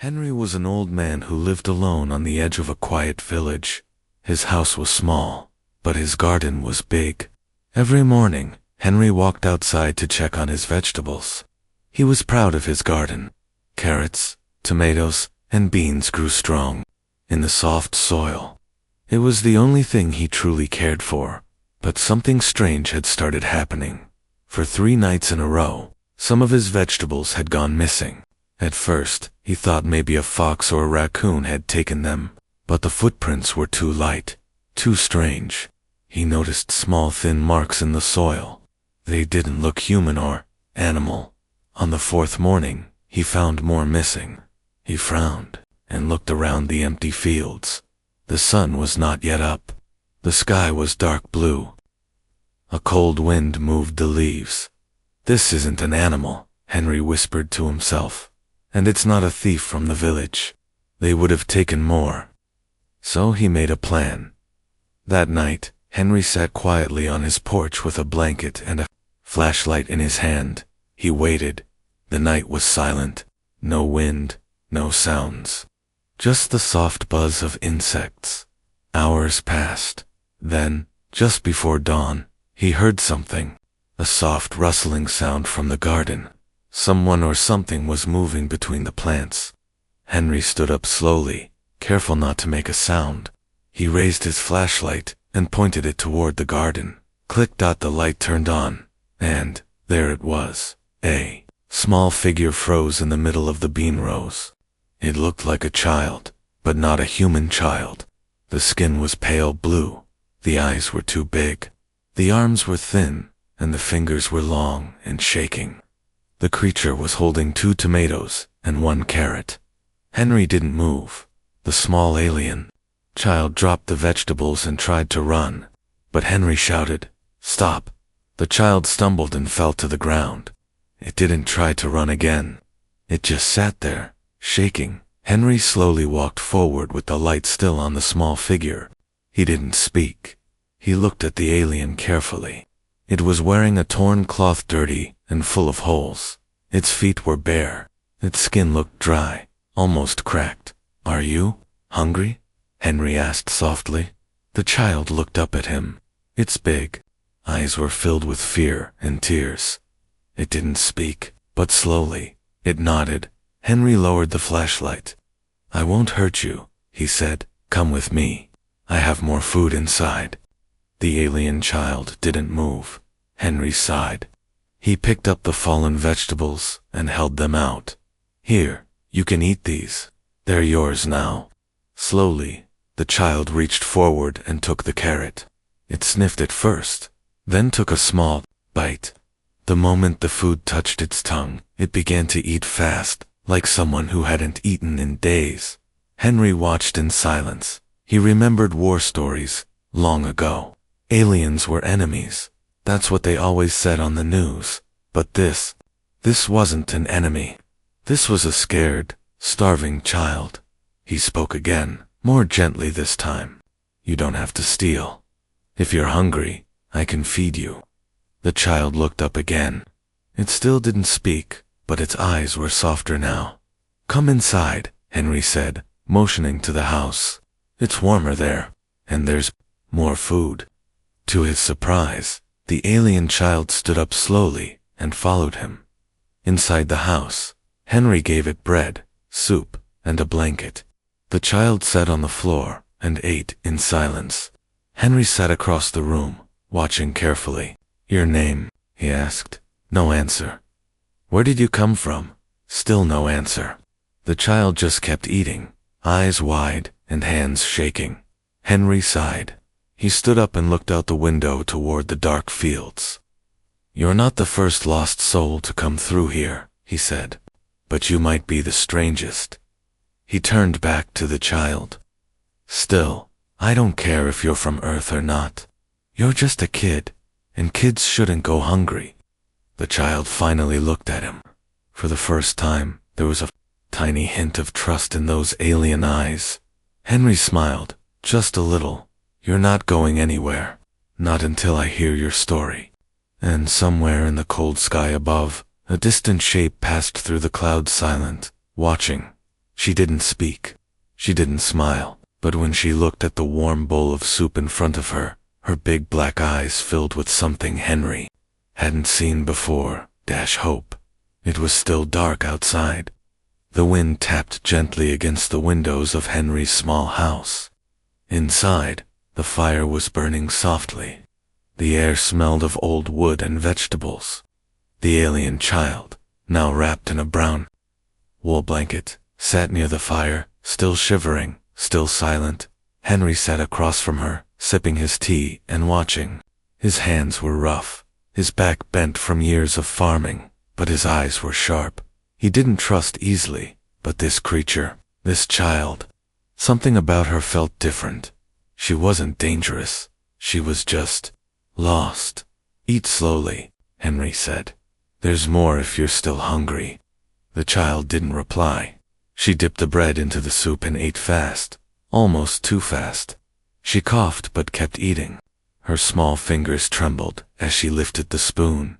Henry was an old man who lived alone on the edge of a quiet village. His house was small, but his garden was big. Every morning, Henry walked outside to check on his vegetables. He was proud of his garden. Carrots, tomatoes, and beans grew strong in the soft soil. It was the only thing he truly cared for. But something strange had started happening. For 3 nights in a row, some of his vegetables had gone missing. At first, he thought maybe a fox or a raccoon had taken them, but the footprints were too light, too strange. He noticed small thin marks in the soil. They didn't look human or animal. On the 4th morning, he found more missing. He frowned and looked around the empty fields. The sun was not yet up. The sky was dark blue. A cold wind moved the leaves. "This isn't an animal," Henry whispered to himself. "And it's not a thief from the village. They would have taken more." So he made a plan. That night, Henry sat quietly on his porch with a blanket and a flashlight in his hand. He waited. The night was silent. No wind, no sounds. Just the soft buzz of insects. Hours passed. Then, just before dawn, he heard something. A soft rustling sound from the garden. Someone or something was moving between the plants. Henry stood up slowly, careful not to make a sound. He raised his flashlight and pointed it toward the garden. Click. The light turned on, and there it was. A small figure froze in the middle of the bean rows. It looked like a child, but not a human child. The skin was pale blue. The eyes were too big. The arms were thin, and the fingers were long and shaking. The creature was holding 2 tomatoes and 1 carrot. Henry didn't move. The small alien child dropped the vegetables and tried to run, but Henry shouted, "Stop!" The child stumbled and fell to the ground. It didn't try to run again. It just sat there, shaking. Henry slowly walked forward with the light still on the small figure. He didn't speak. He looked at the alien carefully. It was wearing a torn cloth, dirty and full of holes. Its feet were bare. Its skin looked dry, almost cracked. "Are you hungry?" Henry asked softly. The child looked up at him. Its big eyes were filled with fear and tears. It didn't speak, but slowly, it nodded. Henry lowered the flashlight. "I won't hurt you," he said. "Come with me. I have more food inside." The alien child didn't move. Henry sighed. He picked up the fallen vegetables and held them out. "Here, you can eat these. They're yours now." Slowly, the child reached forward and took the carrot. It sniffed it first, then took a small bite. The moment the food touched its tongue, it began to eat fast, like someone who hadn't eaten in days. Henry watched in silence. He remembered war stories, long ago. Aliens were enemies. That's what they always said on the news. But this wasn't an enemy. This was a scared, starving child. He spoke again, more gently this time. "You don't have to steal. If you're hungry, I can feed you." The child looked up again. It still didn't speak, but its eyes were softer now. "Come inside," Henry said, motioning to the house. "It's warmer there, and there's more food." To his surprise, the alien child stood up slowly and followed him. Inside the house, Henry gave it bread, soup, and a blanket. The child sat on the floor and ate in silence. Henry sat across the room, watching carefully. "Your name?" he asked. No answer. "Where did you come from?" Still no answer. The child just kept eating, eyes wide and hands shaking. Henry sighed. He stood up and looked out the window toward the dark fields. "You're not the first lost soul to come through here," he said, "but you might be the strangest." He turned back to the child. "Still, I don't care if you're from Earth or not. You're just a kid, and kids shouldn't go hungry." The child finally looked at him. For the first time, there was a tiny hint of trust in those alien eyes. Henry smiled, just a little. "You're not going anywhere. Not until I hear your story." And somewhere in the cold sky above, a distant shape passed through the clouds, silent, watching. She didn't speak. She didn't smile. But when she looked at the warm bowl of soup in front of her, her big black eyes filled with something Henry hadn't seen before. Hope. It was still dark outside. The wind tapped gently against the windows of Henry's small house. Inside, the fire was burning softly. The air smelled of old wood and vegetables. The alien child, now wrapped in a brown wool blanket, sat near the fire, still shivering, still silent. Henry sat across from her, sipping his tea and watching. His hands were rough, his back bent from years of farming, but his eyes were sharp. He didn't trust easily, but this creature, this child, something about her felt different. She wasn't dangerous. She was just lost. Eat slowly, Henry said. There's more if you're still hungry. The child didn't reply. She dipped the bread into the soup and ate fast, almost too fast. She coughed but kept eating. Her small fingers trembled as she lifted the spoon.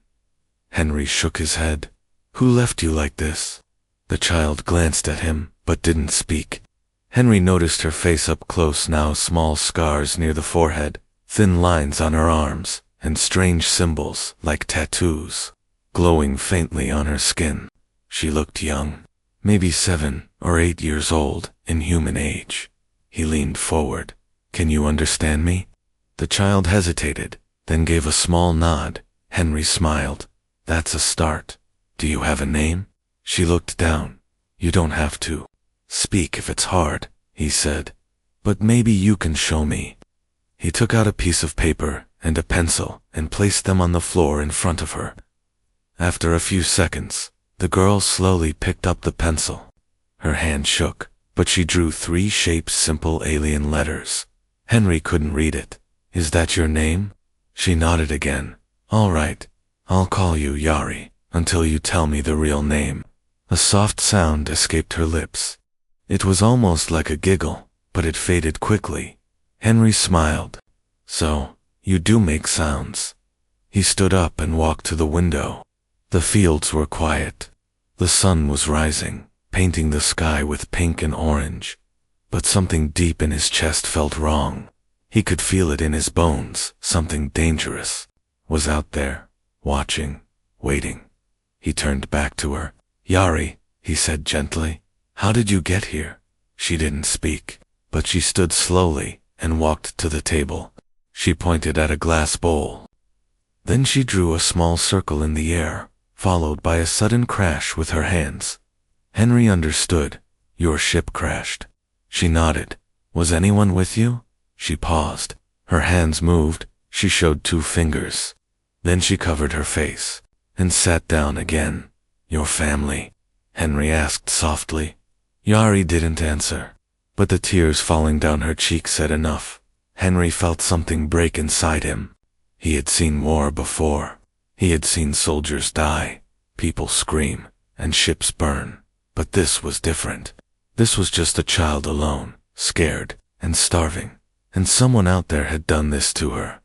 Henry shook his head. Who left you like this? The child glanced at him, but didn't speak. Henry noticed her face up close now, small scars near the forehead, thin lines on her arms, and strange symbols, like tattoos, glowing faintly on her skin. She looked young, maybe 7 or 8 years old, in human age. He leaned forward. Can you understand me? The child hesitated, then gave a small nod. Henry smiled. That's a start. Do you have a name? She looked down. You don't have to speak if it's hard, he said. But maybe you can show me. He took out a piece of paper and a pencil and placed them on the floor in front of her. After a few seconds, the girl slowly picked up the pencil. Her hand shook, but she drew 3 shapes, simple alien letters. Henry couldn't read it. Is that your name? She nodded again. All right, I'll call you Yari, until you tell me the real name. A soft sound escaped her lips. It was almost like a giggle, but it faded quickly. Henry smiled. So, you do make sounds. He stood up and walked to the window. The fields were quiet. The sun was rising, painting the sky with pink and orange. But something deep in his chest felt wrong. He could feel it in his bones. Something dangerous was out there, watching, waiting. He turned back to her. Yari, he said gently, how did you get here? She didn't speak, but she stood slowly and walked to the table. She pointed at a glass bowl. Then she drew a small circle in the air, followed by a sudden crash with her hands. Henry understood. Your ship crashed. She nodded. Was anyone with you? She paused. Her hands moved. She showed 2 fingers. Then she covered her face and sat down again. Your family? Henry asked softly. Yari didn't answer, but the tears falling down her cheeks said enough. Henry felt something break inside him. He had seen war before. He had seen soldiers die, people scream, and ships burn. But this was different. This was just a child alone, scared, and starving. And someone out there had done this to her.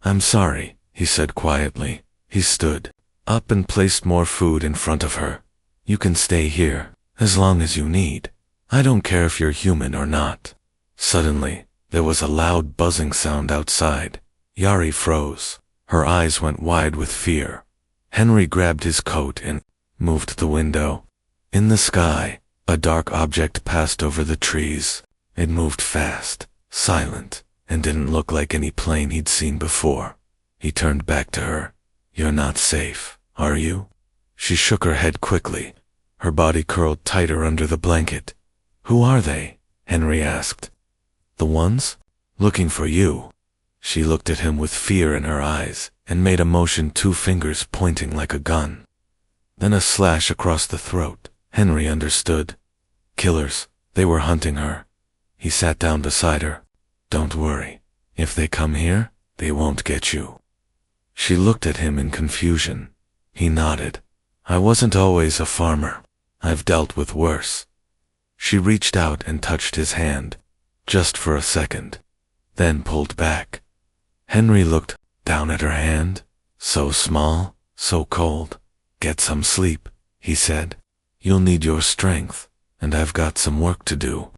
I'm sorry, he said quietly. He stood up and placed more food in front of her. You can stay here, as long as you need. I don't care if you're human or not. Suddenly, there was a loud buzzing sound outside. Yari froze. Her eyes went wide with fear. Henry grabbed his coat and moved the window. In the sky, a dark object passed over the trees. It moved fast, silent, and didn't look like any plane he'd seen before. He turned back to her. You're not safe, are you? She shook her head quickly. Her body curled tighter under the blanket. Who are they? Henry asked. The ones? Looking for you. She looked at him with fear in her eyes and made a motion, 2 fingers pointing like a gun. Then a slash across the throat. Henry understood. Killers. They were hunting her. He sat down beside her. Don't worry. If they come here, they won't get you. She looked at him in confusion. He nodded. I wasn't always a farmer. I've dealt with worse. She reached out and touched his hand, just for a second, then pulled back. Henry looked down at her hand. So small, so cold. Get some sleep, he said. You'll need your strength. and I've got some work to do."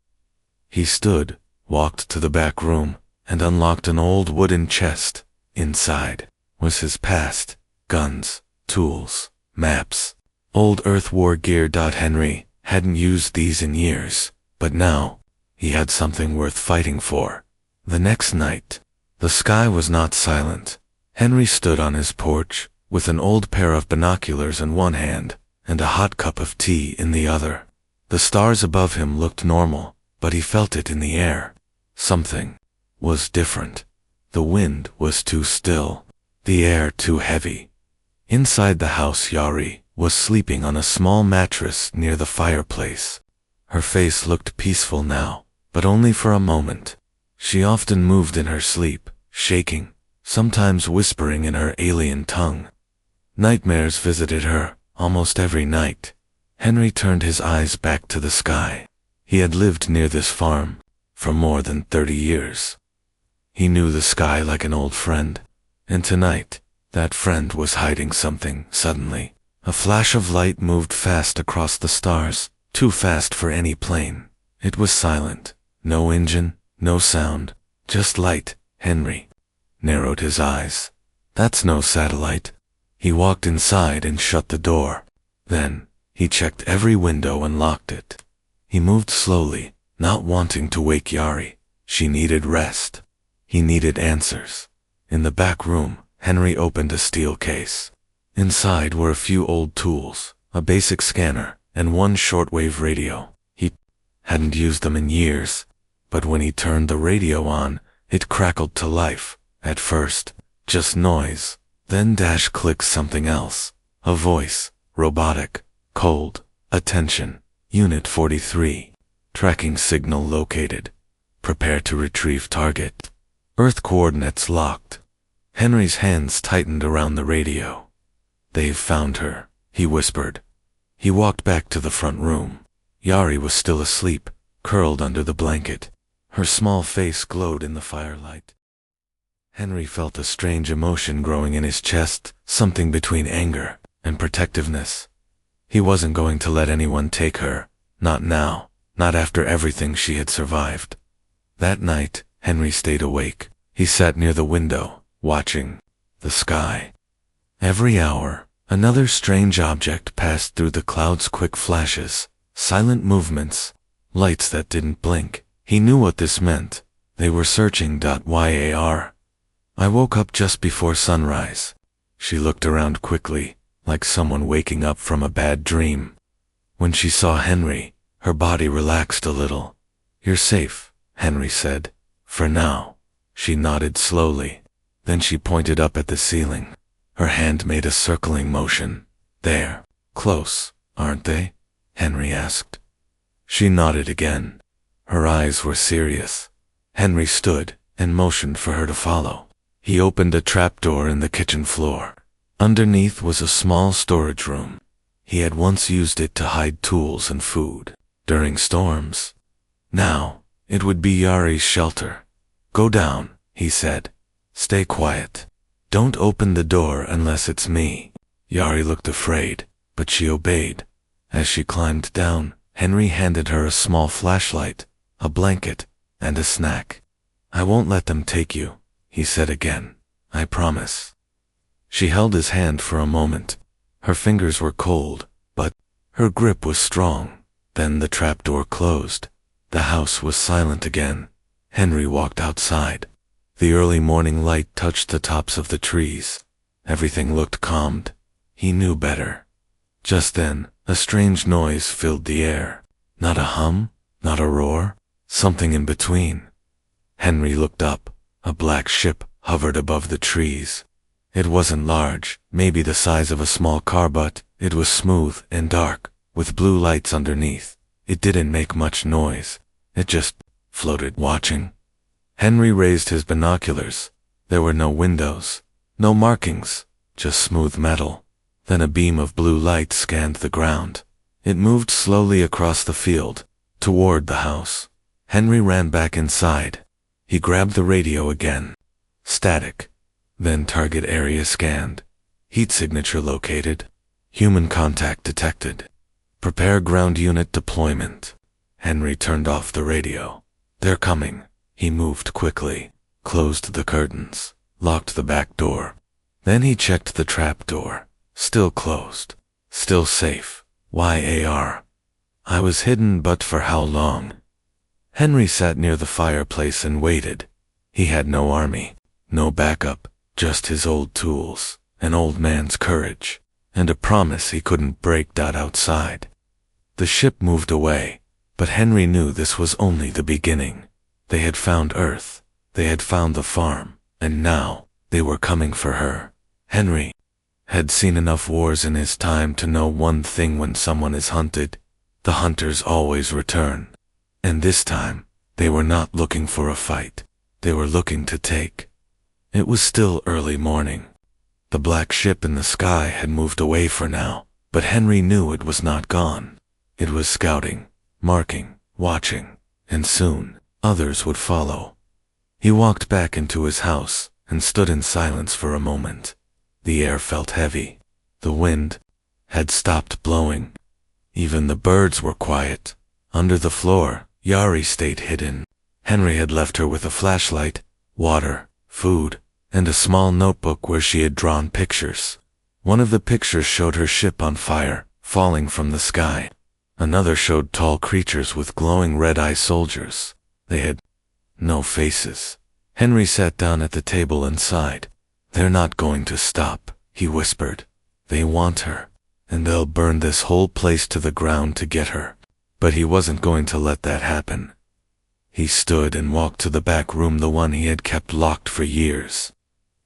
He stood, walked to the back room, and unlocked an old wooden chest. Inside was his past: guns, tools, maps, old Earth war gear. Henry hadn't used these in years, but now he had something worth fighting for. The next night, the sky was not silent. Henry stood on his porch, with an old pair of binoculars in one hand and a hot cup of tea in the other. The stars above him looked normal, but he felt it in the air. Something was different. The wind was too still, the air too heavy. Inside the house, Yari was sleeping on a small mattress near the fireplace. Her face looked peaceful now, but only for a moment. She often moved in her sleep, shaking, sometimes whispering in her alien tongue. Nightmares visited her, almost every night. Henry turned his eyes back to the sky. He had lived near this farm for more than 30 years. He knew the sky like an old friend, and tonight, that friend was hiding something. Suddenly, a flash of light moved fast across the stars, too fast for any plane. It was silent, no engine, no sound, just light. Henry narrowed his eyes. That's no satellite. He walked inside and shut the door. Then, he checked every window and locked it. He moved slowly, not wanting to wake Yari. She needed rest. He needed answers. In the back room, Henry opened a steel case. Inside were a few old tools, a basic scanner, and one shortwave radio. He hadn't used them in years, but when he turned the radio on, it crackled to life. At first, just noise, then clicked something else. A voice, robotic, cold. "Attention, Unit 43. Tracking signal located. Prepare to retrieve target. Earth coordinates locked." Henry's hands tightened around the radio. "They've found her," he whispered. He walked back to the front room. Yari was still asleep, curled under the blanket. Her small face glowed in the firelight. Henry felt a strange emotion growing in his chest, something between anger and protectiveness. He wasn't going to let anyone take her, not now, not after everything she had survived. That night, Henry stayed awake. He sat near the window, watching the sky. Every hour, another strange object passed through the clouds. Quick flashes, silent movements, lights that didn't blink. He knew what this meant. They were searching. Yar. "I woke up just before sunrise." She looked around quickly, like someone waking up from a bad dream. When she saw Henry, her body relaxed a little. "You're safe," Henry said. "For now." She nodded slowly. Then she pointed up at the ceiling. Her hand made a circling motion. "There. Close, aren't they?" Henry asked. She nodded again. Her eyes were serious. Henry stood and motioned for her to follow. He opened a trapdoor in the kitchen floor. Underneath was a small storage room. He had once used it to hide tools and food during storms. Now, it would be Yari's shelter. "Go down," he said. "Stay quiet. Don't open the door unless it's me." Yari looked afraid, but she obeyed. As she climbed down, Henry handed her a small flashlight, a blanket, and a snack. "I won't let them take you," he said again. "I promise." She held his hand for a moment. Her fingers were cold, but her grip was strong. Then the trapdoor closed. The house was silent again. Henry walked outside. The early morning light touched the tops of the trees. Everything looked calmed. He knew better. Just then, a strange noise filled the air. Not a hum, not a roar, something in between. Henry looked up. A black ship hovered above the trees. It wasn't large, maybe the size of a small car, but it was smooth and dark, with blue lights underneath. It didn't make much noise. It just floated, watching. Henry raised his binoculars. There were no windows, no markings, just smooth metal. Then a beam of blue light scanned the ground. It moved slowly across the field, toward the house. Henry ran back inside. He grabbed the radio again. Static. Then target area scanned. Heat signature located. Human contact detected. Prepare ground unit deployment. Henry turned off the radio. They're coming. He moved quickly, closed the curtains, locked the back door. Then he checked the trap door. Still closed. Still safe. YAR. I was hidden, but for how long? Henry sat near the fireplace and waited. He had no army, no backup, just his old tools, an old man's courage, and a promise he couldn't break. Outside, the ship moved away, but Henry knew this was only the beginning. They had found Earth, they had found the farm, and now they were coming for her. Henry had seen enough wars in his time to know one thing: when someone is hunted, the hunters always return. And this time, they were not looking for a fight. They were looking to take. It was still early morning. The black ship in the sky had moved away for now, but Henry knew it was not gone. It was scouting, marking, watching, and soon others would follow. He walked back into his house and stood in silence for a moment. The air felt heavy. The wind had stopped blowing. Even the birds were quiet. Under the floor, Yari stayed hidden. Henry had left her with a flashlight, water, food, and a small notebook where she had drawn pictures. One of the pictures showed her ship on fire, falling from the sky. Another showed tall creatures with glowing red-eye soldiers. They had no faces. Henry sat down at the table and sighed. They're not going to stop, he whispered. They want her, and they'll burn this whole place to the ground to get her. But he wasn't going to let that happen. He stood and walked to the back room, the one he had kept locked for years.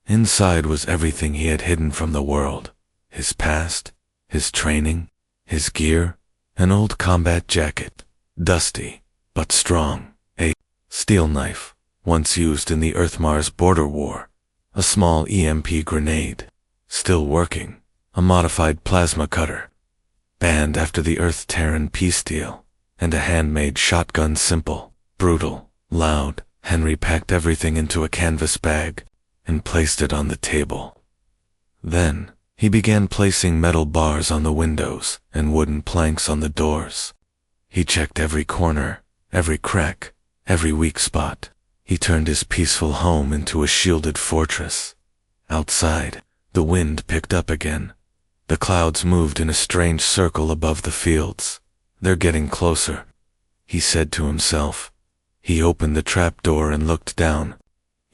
Inside was everything he had hidden from the world: his past, his training, his gear, an old combat jacket, dusty but strong, a steel knife, once used in the Earth-Mars border war, a small EMP grenade, still working, a modified plasma cutter, banned after the Earth-Terran peace deal, and a handmade shotgun. Simple, brutal, loud. Henry packed everything into a canvas bag and placed it on the table. Then he began placing metal bars on the windows and wooden planks on the doors. He checked every corner, every crack, every weak spot. He turned his peaceful home into a shielded fortress. Outside, the wind picked up again. The clouds moved in a strange circle above the fields. They're getting closer, he said to himself. He opened the trapdoor and looked down.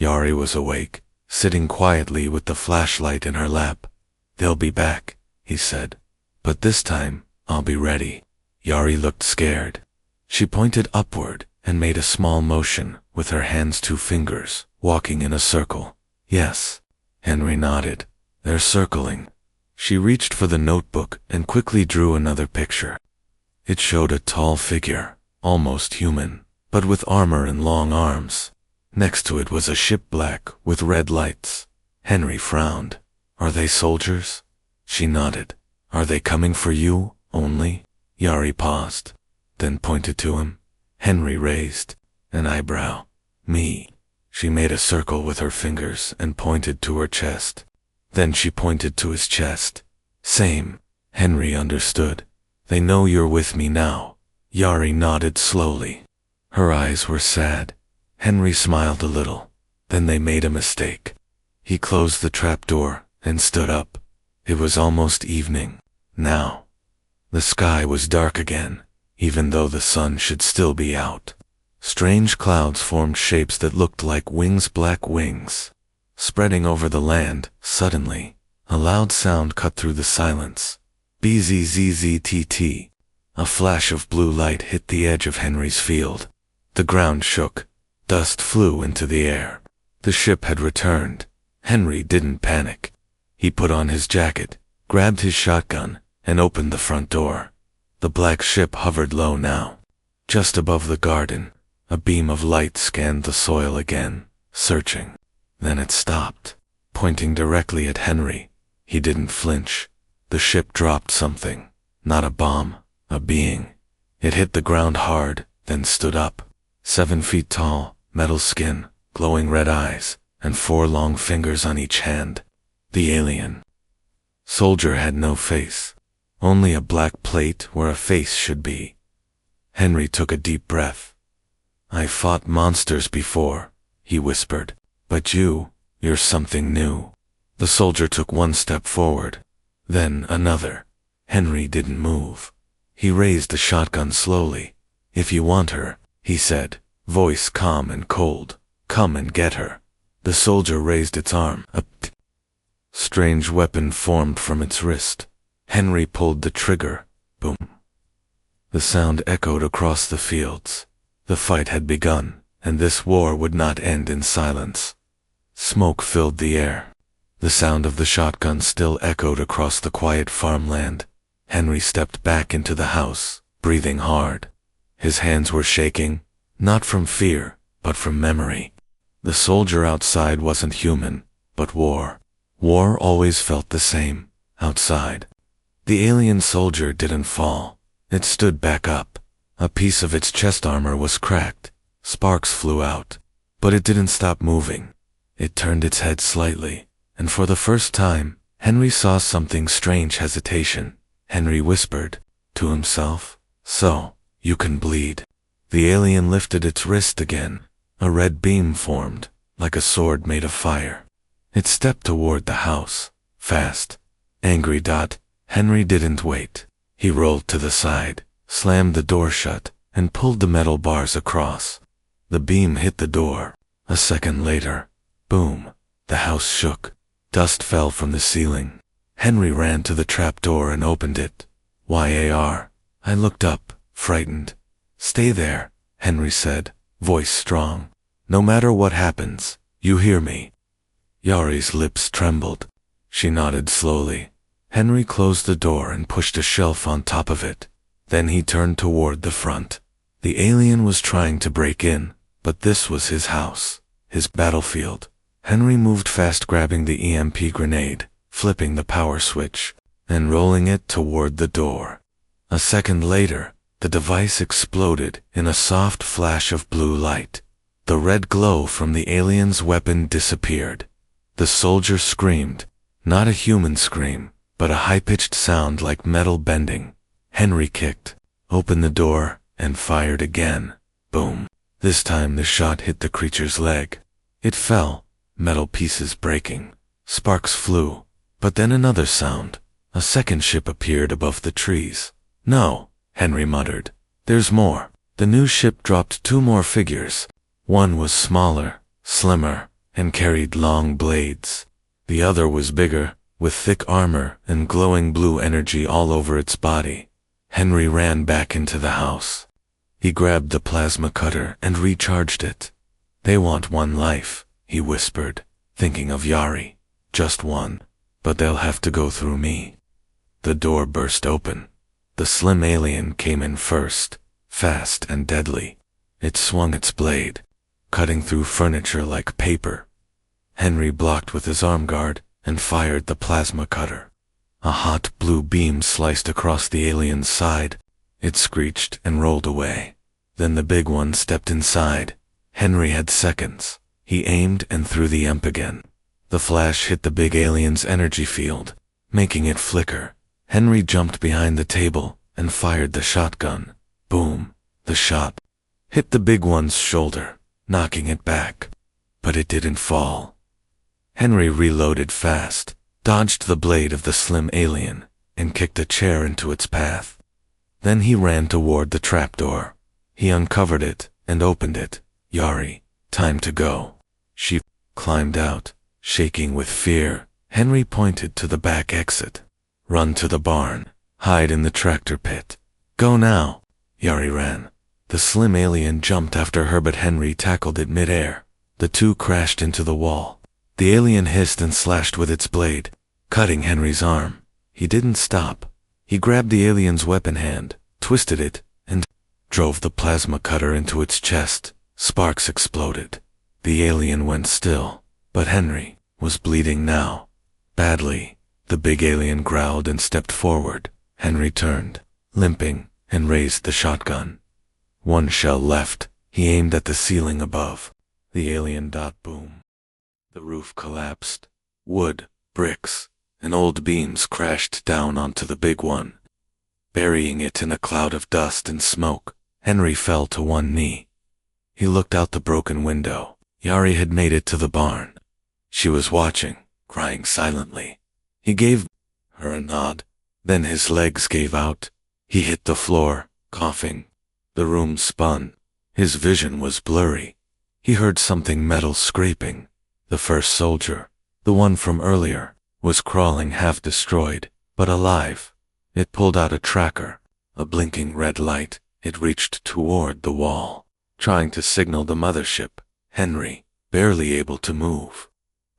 Yari was awake, sitting quietly with the flashlight in her lap. They'll be back, he said. But this time, I'll be ready. Yari looked scared. She pointed upward and made a small motion with her hands, 2 fingers, walking in a circle. Yes. Henry nodded. They're circling. She reached for the notebook and quickly drew another picture. It showed a tall figure, almost human, but with armor and long arms. Next to it was a ship, black, with red lights. Henry frowned. Are they soldiers? She nodded. Are they coming for you, only? Yari paused, then pointed to him. Henry raised an eyebrow. Me. She made a circle with her fingers and pointed to her chest. Then she pointed to his chest. Same. Henry understood. They know you're with me now. Yari nodded slowly. Her eyes were sad. Henry smiled a little. Then they made a mistake. He closed the trapdoor and stood up. It was almost evening now. The sky was dark again, even though the sun should still be out. Strange clouds formed shapes that looked like wings, black wings, spreading over the land. Suddenly, a loud sound cut through the silence. BZZZTT. A flash of blue light hit the edge of Henry's field. The ground shook. Dust flew into the air. The ship had returned. Henry didn't panic. He put on his jacket, grabbed his shotgun, and opened the front door. The black ship hovered low now. Just above the garden, a beam of light scanned the soil again, searching. Then it stopped, pointing directly at Henry. He didn't flinch. The ship dropped something. Not a bomb, a being. It hit the ground hard, then stood up. 7 feet tall, metal skin, glowing red eyes, and 4 long fingers on each hand. The alien soldier had no face. only a black plate where a face should be. Henry took a deep breath. "I fought monsters before," he whispered. "But you're something new." The soldier took one step forward, then another. Henry didn't move. He raised the shotgun slowly. "If you want her," he said, voice calm and cold, "come and get her." The soldier raised its arm. A strange weapon formed from its wrist. Henry pulled the trigger. Boom. The sound echoed across the fields. The fight had begun, and this war would not end in silence. Smoke filled the air. The sound of the shotgun still echoed across the quiet farmland. Henry stepped back into the house, breathing hard. His hands were shaking, not from fear, but from memory. The soldier outside wasn't human, but war. War always felt the same, outside. The alien soldier didn't fall. It stood back up. A piece of its chest armor was cracked. Sparks flew out. But it didn't stop moving. It turned its head slightly, and for the first time, Henry saw something strange hesitation. Henry whispered to himself, "So, you can bleed." The alien lifted its wrist again. A red beam formed, like a sword made of fire. It stepped toward the house, fast. Angry. Henry didn't wait. He rolled to the side, slammed the door shut, and pulled the metal bars across. The beam hit the door. A second later, boom, the house shook. Dust fell from the ceiling. Henry ran to the trap door and opened it. "YAR." I looked up, frightened. "Stay there," Henry said, voice strong. "No matter what happens, you hear me." Yari's lips trembled. She nodded slowly. Henry closed the door and pushed a shelf on top of it. Then he turned toward the front. The alien was trying to break in, but this was his house, his battlefield. Henry moved fast, grabbing the EMP grenade, flipping the power switch, and rolling it toward the door. A second later, the device exploded in a soft flash of blue light. The red glow from the alien's weapon disappeared. The soldier screamed, not a human scream, but a high-pitched sound like metal bending. Henry kicked, opened the door, and fired again. Boom. This time the shot hit the creature's leg. It fell, metal pieces breaking. Sparks flew, but then another sound. A second ship appeared above the trees. "No," Henry muttered. "There's more." The new ship dropped two more figures. One was smaller, slimmer, and carried long blades. The other was bigger, with thick armor and glowing blue energy all over its body. Henry ran back into the house. He grabbed the plasma cutter and recharged it. "They want one life," he whispered, thinking of Yari. "Just one. But they'll have to go through me." The door burst open. The slim alien came in first, fast and deadly. It swung its blade, cutting through furniture like paper. Henry blocked with his arm guard and fired the plasma cutter. A hot blue beam sliced across the alien's side. It screeched and rolled away. Then the big one stepped inside. Henry had seconds. He aimed and threw the EMP again. The flash hit the big alien's energy field, making it flicker. Henry jumped behind the table and fired the shotgun. Boom. The shot hit the big one's shoulder, knocking it back. But it didn't fall. Henry reloaded fast, dodged the blade of the slim alien, and kicked a chair into its path. Then he ran toward the trapdoor. He uncovered it and opened it. "Yari, time to go." She climbed out, shaking with fear. Henry pointed to the back exit. "Run to the barn. Hide in the tractor pit. Go now." Yari ran. The slim alien jumped after her, but Henry tackled it mid-air. The two crashed into the wall. The alien hissed and slashed with its blade, cutting Henry's arm. He didn't stop. He grabbed the alien's weapon hand, twisted it, and drove the plasma cutter into its chest. Sparks exploded. The alien went still, but Henry was bleeding now. Badly. The big alien growled and stepped forward. Henry turned, limping, and raised the shotgun. One shell left. He aimed at the ceiling above. The alien. Boom. The roof collapsed. Wood, bricks, and old beams crashed down onto the big one. burying it in a cloud of dust and smoke. Henry fell to one knee. He looked out the broken window. Yari had made it to the barn. She was watching, crying silently. He gave her a nod. Then his legs gave out. He hit the floor, coughing. The room spun. His vision was blurry. He heard something metal scraping. The first soldier, the one from earlier, was crawling half destroyed, but alive. It pulled out a tracker, a blinking red light. It reached toward the wall, trying to signal the mothership. Henry, barely able to move,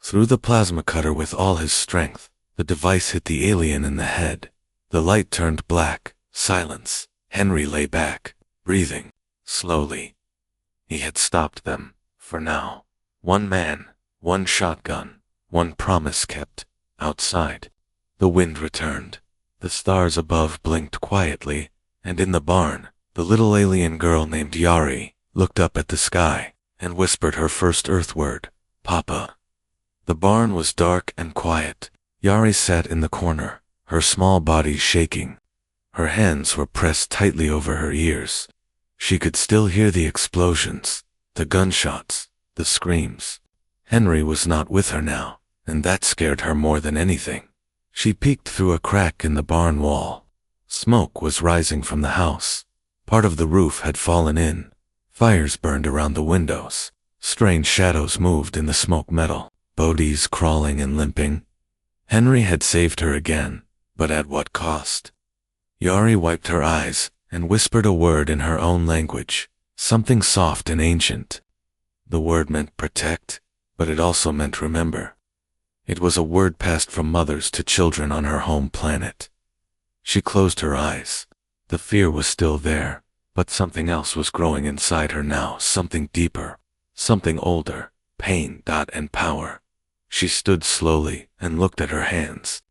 threw the plasma cutter with all his strength. The device hit the alien in the head. The light turned black. Silence. Henry lay back, breathing slowly. He had stopped them, for now. One man, one shotgun, one promise kept. Outside, the wind returned. The stars above blinked quietly, and in the barn, the little alien girl named Yari looked up at the sky and whispered her first Earth word, Papa. The barn was dark and quiet. Yari sat in the corner, her small body shaking. Her hands were pressed tightly over her ears. She could still hear the explosions, the gunshots, the screams. Henry was not with her now, and that scared her more than anything. She peeked through a crack in the barn wall. Smoke was rising from the house. Part of the roof had fallen in. Fires burned around the windows. Strange shadows moved in the smoke metal, bodies crawling and limping. Henry had saved her again, but at what cost? Yari wiped her eyes and whispered a word in her own language, something soft and ancient. The word meant protect, but it also meant remember. It was a word passed from mothers to children on her home planet. She closed her eyes. The fear was still there, but something else was growing inside her now, something deeper, something older, pain, and power. She stood slowly and looked at her hands.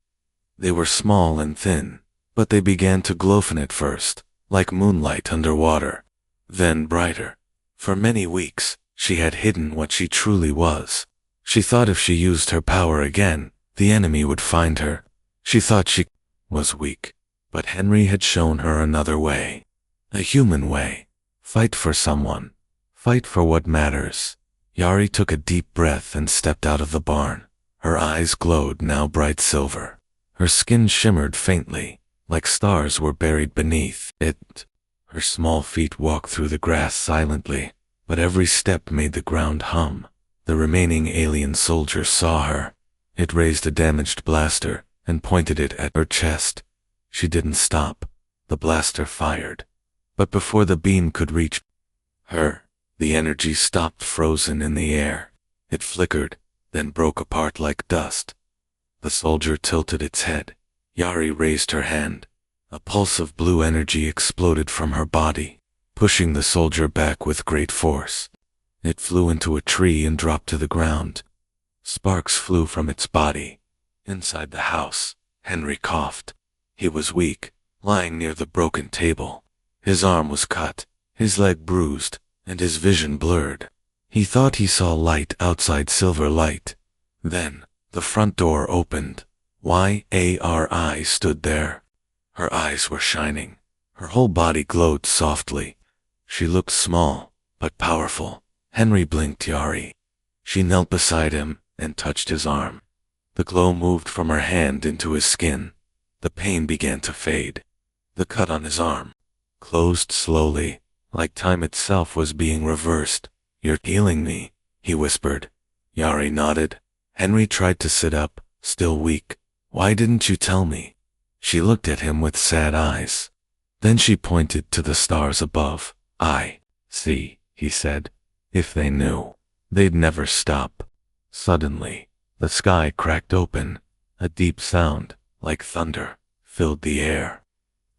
They were small and thin, but they began to glisten at first, like moonlight underwater, then brighter. For many weeks, she had hidden what she truly was. She thought if she used her power again, the enemy would find her. She thought she was weak, but Henry had shown her another way. A human way. Fight for someone. Fight for what matters. Yari took a deep breath and stepped out of the barn. Her eyes glowed, now bright silver. Her skin shimmered faintly, like stars were buried beneath it. Her small feet walked through the grass silently, but every step made the ground hum. The remaining alien soldier saw her. It raised a damaged blaster and pointed it at her chest. She didn't stop. The blaster fired. But before the beam could reach her, the energy stopped, frozen in the air. It flickered, then broke apart like dust. The soldier tilted its head. Yari raised her hand. A pulse of blue energy exploded from her body, pushing the soldier back with great force. It flew into a tree and dropped to the ground. Sparks flew from its body. Inside the house, Henry coughed. He was weak, lying near the broken table. His arm was cut, his leg bruised, and his vision blurred. He thought he saw light outside, silver light. Then, the front door opened. Yari stood there. Her eyes were shining. Her whole body glowed softly. She looked small, but powerful. Henry blinked Yari. She knelt beside him and touched his arm. The glow moved from her hand into his skin. The pain began to fade. The cut on his arm closed slowly, like time itself was being reversed. You're healing me, he whispered. Yari nodded. Henry tried to sit up, still weak. Why didn't you tell me? She looked at him with sad eyes. Then she pointed to the stars above. I see, he said. If they knew, they'd never stop. Suddenly, the sky cracked open. A deep sound, like thunder, filled the air.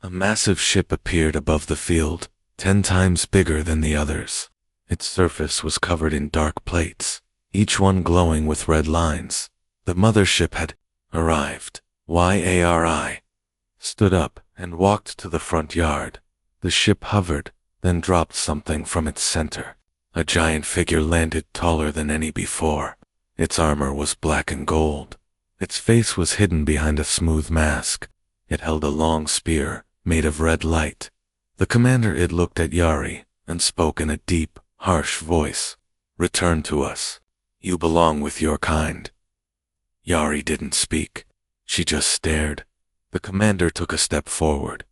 A massive ship appeared above the field, 10 times bigger than the others. Its surface was covered in dark plates, each one glowing with red lines. The mothership had arrived. Yari stood up and walked to the front yard. The ship hovered, then dropped something from its center. A giant figure landed, taller than any before. Its armor was black and gold. Its face was hidden behind a smooth mask. It held a long spear, made of red light. The commander it looked at Yari and spoke in a deep, harsh voice. Return to us. You belong with your kind. Yari didn't speak. She just stared. The commander took a step forward.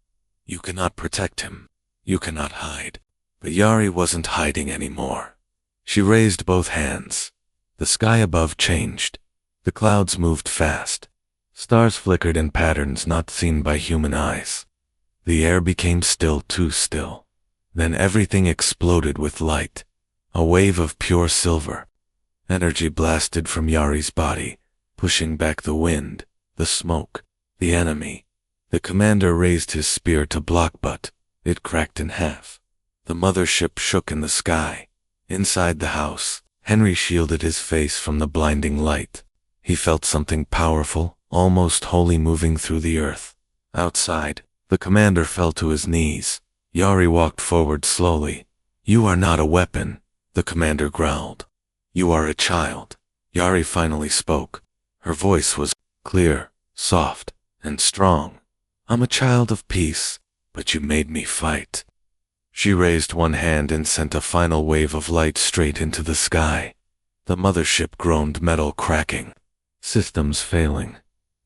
You cannot protect him. You cannot hide. But Yari wasn't hiding anymore. She raised both hands. The sky above changed. The clouds moved fast. Stars flickered in patterns not seen by human eyes. The air became still, too still. Then everything exploded with light. A wave of pure silver. Energy blasted from Yari's body, pushing back the wind, the smoke, the enemy. The commander raised his spear to block, but it cracked in half. The mothership shook in the sky. Inside the house, Henry shielded his face from the blinding light. He felt something powerful, almost holy, moving through the earth. Outside, the commander fell to his knees. Yari walked forward slowly. You are not a weapon, the commander growled. You are a child. Yari finally spoke. Her voice was clear, soft, and strong. I'm a child of peace, but you made me fight. She raised one hand and sent a final wave of light straight into the sky. The mothership groaned, metal cracking. Systems failing.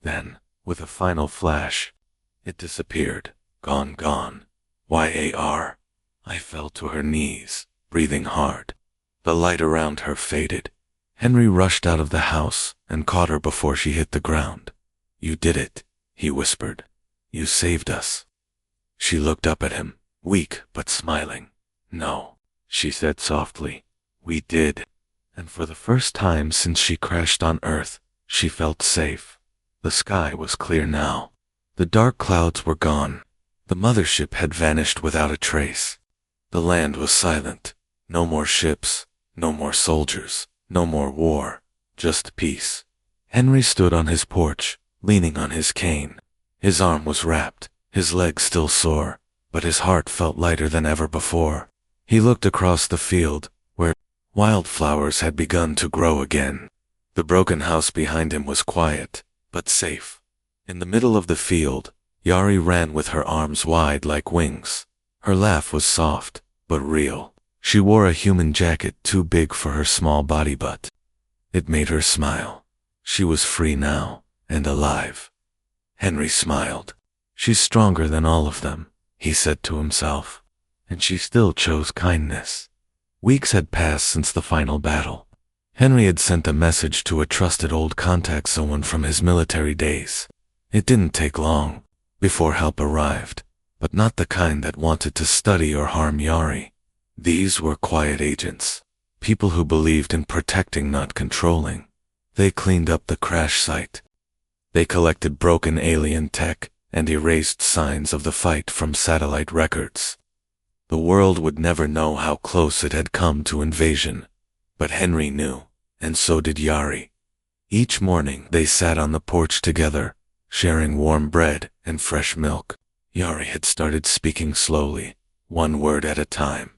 Then, with a final flash, it disappeared. Gone. YAR. I fell to her knees, breathing hard. The light around her faded. Henry rushed out of the house and caught her before she hit the ground. You did it, he whispered. You saved us. She looked up at him, weak but smiling. No, she said softly. We did. And for the first time since she crashed on Earth, she felt safe. The sky was clear now. The dark clouds were gone. The mothership had vanished without a trace. The land was silent. No more ships, no more soldiers, no more war, just peace. Henry stood on his porch, leaning on his cane. His arm was wrapped, his leg still sore, but his heart felt lighter than ever before. He looked across the field, where wildflowers had begun to grow again. The broken house behind him was quiet, but safe. In the middle of the field, Yari ran with her arms wide like wings. Her laugh was soft, but real. She wore a human jacket too big for her small body, but it made her smile. She was free now, and alive. Henry smiled. She's stronger than all of them, he said to himself. And she still chose kindness. Weeks had passed since the final battle. Henry had sent a message to a trusted old contact, someone from his military days. It didn't take long before help arrived, but not the kind that wanted to study or harm Yari. These were quiet agents, people who believed in protecting, not controlling. They cleaned up the crash site. They collected broken alien tech and erased signs of the fight from satellite records. The world would never know how close it had come to invasion, but Henry knew, and so did Yari. Each morning they sat on the porch together, sharing warm bread and fresh milk. Yari had started speaking slowly, one word at a time.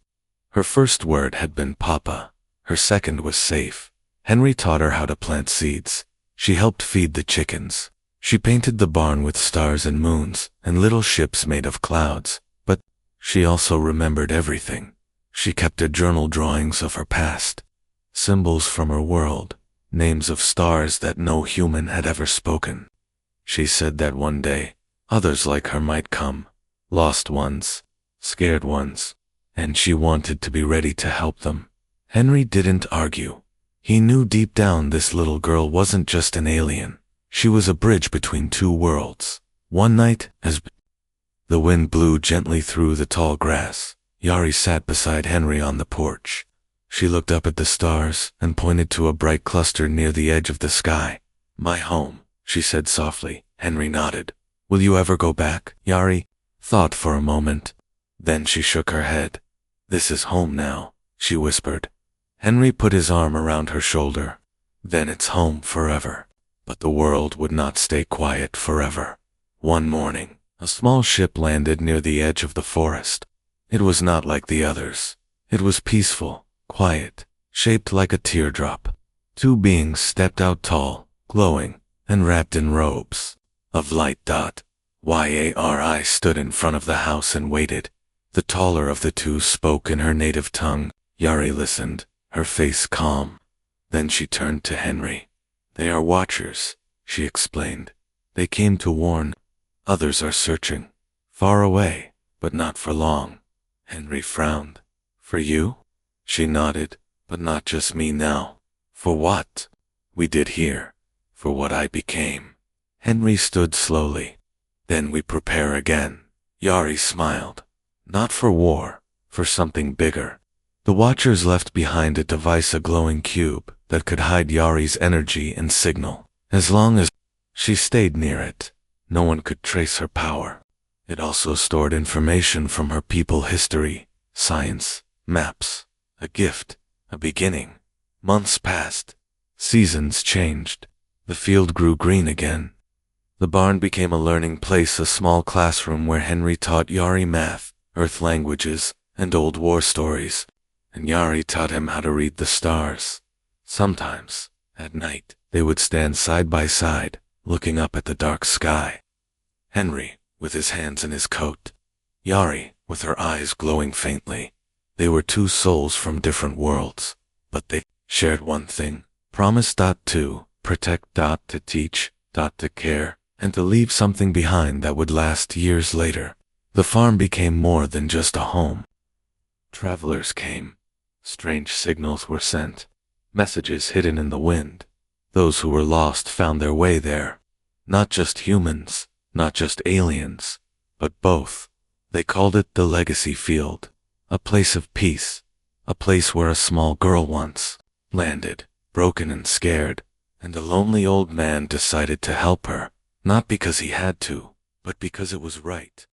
Her first word had been Papa. Her second was safe. Henry taught her how to plant seeds. She helped feed the chickens. She painted the barn with stars and moons and little ships made of clouds. But she also remembered everything. She kept a journal, drawings of her past, symbols from her world, names of stars that no human had ever spoken. She said that one day, others like her might come, lost ones, scared ones, and she wanted to be ready to help them. Henry didn't argue. He knew deep down this little girl wasn't just an alien. She was a bridge between two worlds. One night, as the wind blew gently through the tall grass, Yari sat beside Henry on the porch. She looked up at the stars and pointed to a bright cluster near the edge of the sky. My home, she said softly. Henry nodded. Will you ever go back? Yari thought for a moment. Then she shook her head. This is home now, she whispered. Henry put his arm around her shoulder. Then it's home forever. But the world would not stay quiet forever. One morning, a small ship landed near the edge of the forest. It was not like the others. It was peaceful, quiet, shaped like a teardrop. Two beings stepped out, tall, glowing, and wrapped in robes of light. Yari stood in front of the house and waited. The taller of the two spoke in her native tongue. Yari listened, her face calm. Then she turned to Henry. "They are watchers," she explained. "They came to warn. Others are searching. Far away, but not for long." Henry frowned. "For you?" She nodded. "But not just me now." "For what?" "We did here. For what I became." Henry stood slowly. "Then we prepare again." Yari smiled. "Not for war, for something bigger." The Watchers left behind a device, a glowing cube that could hide Yari's energy and signal. As long as she stayed near it, no one could trace her power. It also stored information from her people, history, science, maps, a gift, a beginning. Months passed. Seasons changed. The field grew green again. The barn became a learning place, a small classroom where Henry taught Yari math, earth languages, and old war stories. And Yari taught him how to read the stars. Sometimes, at night, they would stand side by side, looking up at the dark sky. Henry, with his hands in his coat. Yari, with her eyes glowing faintly. They were two souls from different worlds, but they shared one thing. Promise to protect to teach to care, and to leave something behind that would last years later. The farm became more than just a home. Travelers came. Strange signals were sent. Messages hidden in the wind. Those who were lost found their way there. Not just humans, not just aliens, but both. They called it the Legacy Field, a place of peace, a place where a small girl once landed, broken and scared, and a lonely old man decided to help her, not because he had to, but because it was right.